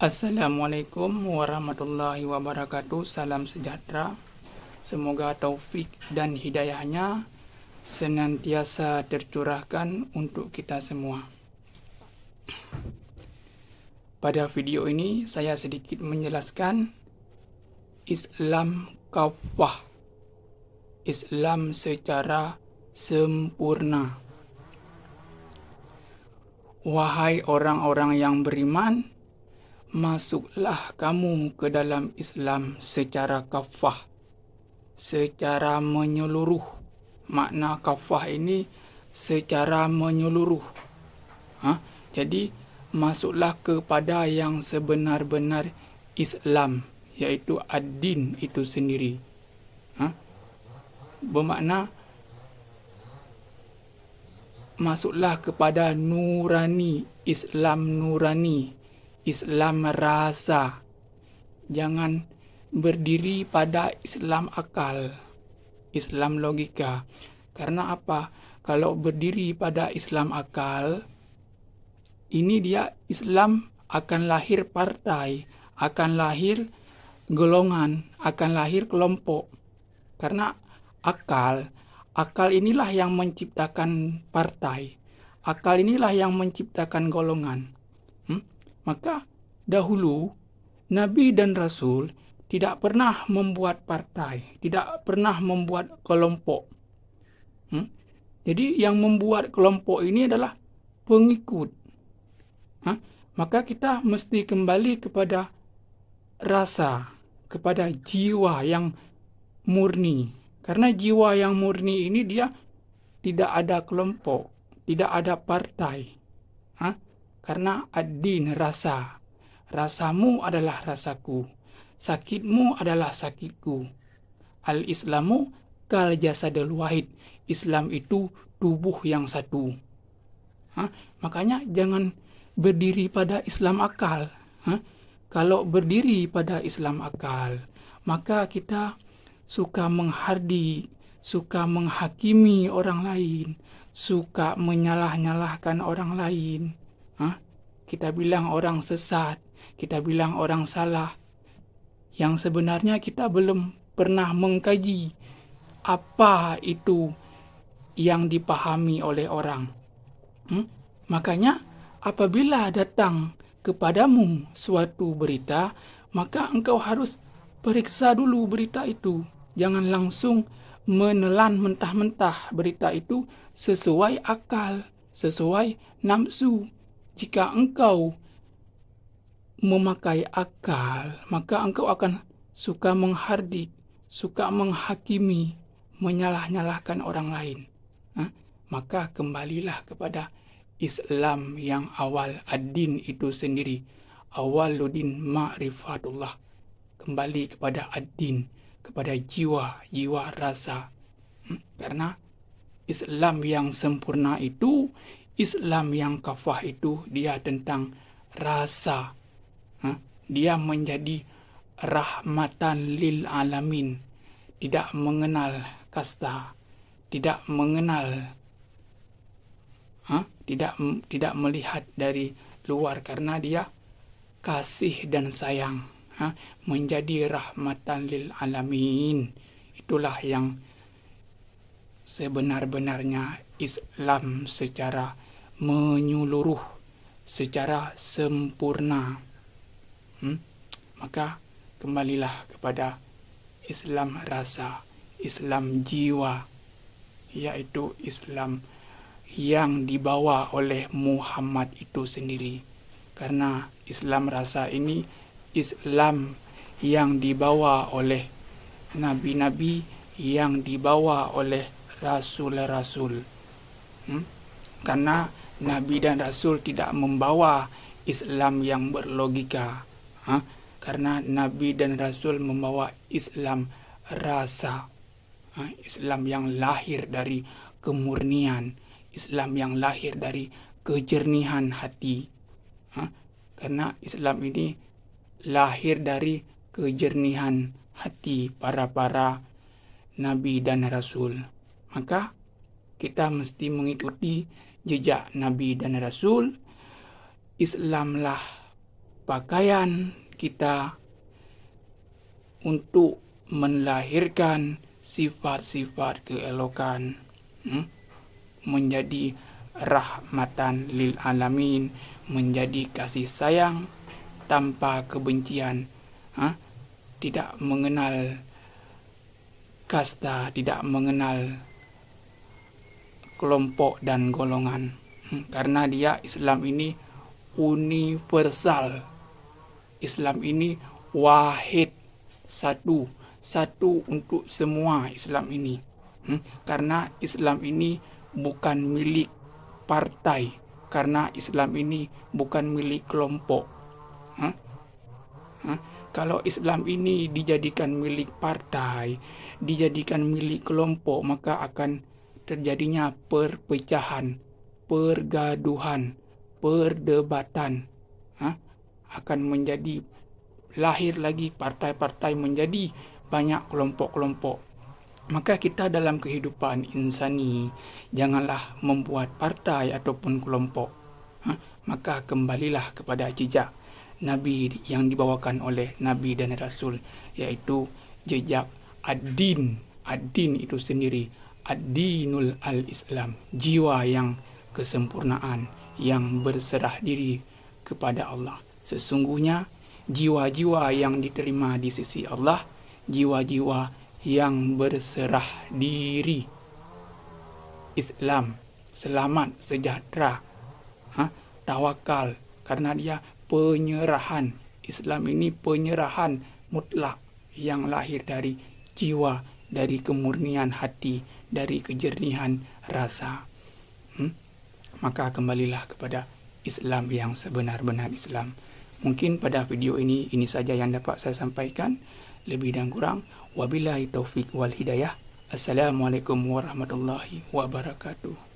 Assalamualaikum warahmatullahi wabarakatuh. Salam sejahtera. Semoga taufik dan hidayahnya senantiasa tercurahkan untuk kita semua. Pada video ini saya sedikit menjelaskan Islam kafah, Islam secara sempurna. Wahai orang-orang yang beriman, masuklah kamu ke dalam Islam secara kafah, secara menyeluruh. Makna kafah ini secara menyeluruh. Jadi, masuklah kepada yang sebenar-benar Islam, yaitu ad-din itu sendiri. Bermakna, masuklah kepada nurani, Islam nurani, Islam rasa. Jangan berdiri pada Islam akal, Islam logika. Karena apa? Kalau berdiri pada Islam akal, ini dia Islam akan lahir partai, akan lahir golongan, akan lahir kelompok. Karena akal inilah yang menciptakan partai, akal inilah yang menciptakan golongan. Maka dahulu Nabi dan Rasul tidak pernah membuat partai, tidak pernah membuat kelompok. Jadi yang membuat kelompok ini adalah pengikut. Maka kita mesti kembali kepada rasa, kepada jiwa yang murni. Karena jiwa yang murni ini dia tidak ada kelompok, tidak ada partai. Karena ad-din rasa. Rasamu adalah rasaku. Sakitmu adalah sakitku. Al-Islamu kal jasadil wahid. Islam itu tubuh yang satu. Makanya jangan berdiri pada Islam akal. Kalau berdiri pada Islam akal, maka kita suka menghardik, suka menghakimi orang lain, suka menyalah-nyalahkan orang lain. Kita bilang orang sesat, kita bilang orang salah. Yang sebenarnya kita belum pernah mengkaji apa itu yang dipahami oleh orang. Makanya apabila datang kepadamu suatu berita, maka engkau harus periksa dulu berita itu. Jangan langsung menelan mentah-mentah berita itu sesuai akal, sesuai nafsu. Jika engkau memakai akal, maka engkau akan suka menghardik, suka menghakimi, menyalah-nyalahkan orang lain. Maka kembalilah kepada Islam yang awal, ad-din itu sendiri. Awaluddin ma'rifatullah. Kembali kepada ad-din, kepada jiwa rasa. Karena Islam yang sempurna itu, Islam yang kafah itu, dia tentang rasa. Dia menjadi rahmatan lil alamin. Tidak mengenal kasta, tidak mengenal, tidak melihat dari luar, karena dia kasih dan sayang. Menjadi rahmatan lil alamin. Itulah yang sebenar-benarnya Islam secara menyeluruh, secara sempurna. Maka kembalilah kepada Islam rasa, Islam jiwa, yaitu Islam yang dibawa oleh Muhammad itu sendiri. Karena Islam rasa ini Islam yang dibawa oleh nabi-nabi, yang dibawa oleh rasul-rasul. Karena nabi dan rasul tidak membawa Islam yang berlogika. Karena nabi dan rasul membawa Islam rasa. Islam yang lahir dari kemurnian, Islam yang lahir dari kejernihan hati. Karena Islam ini lahir dari kejernihan hati para nabi dan rasul. Maka kita mesti mengikuti jejak nabi dan rasul. Islamlah pakaian kita untuk melahirkan sifat-sifat keelokan, menjadi rahmatan lil alamin, menjadi kasih sayang tanpa kebencian, tidak mengenal kasta, tidak mengenal kelompok dan golongan, karena dia Islam ini universal. Islam ini wahid, satu untuk semua. Islam ini karena Islam ini bukan milik partai, karena Islam ini bukan milik kelompok. Kalau Islam ini dijadikan milik partai, dijadikan milik kelompok, maka akan terjadinya perpecahan, pergaduhan, perdebatan. Akan menjadi lahir lagi partai-partai, menjadi banyak kelompok-kelompok. Maka kita dalam kehidupan insani janganlah membuat partai ataupun kelompok. Maka kembalilah kepada jejak Nabi yang dibawakan oleh Nabi dan Rasul, yaitu jejak ad-din. Ad-din itu sendiri, ad-dinul al-Islam, jiwa yang kesempurnaan, yang berserah diri kepada Allah. Sesungguhnya jiwa-jiwa yang diterima di sisi Allah, jiwa-jiwa yang berserah diri. Islam selamat, sejahtera, tawakal, karena dia penyerahan. Islam ini penyerahan mutlak yang lahir dari jiwa, dari kemurnian hati, dari kejernihan rasa. Maka kembalilah kepada Islam yang sebenar-benar Islam. Mungkin pada video ini saja yang dapat saya sampaikan. Lebih dan kurang, wabillahi taufik wal hidayah. Assalamualaikum warahmatullahi wabarakatuh.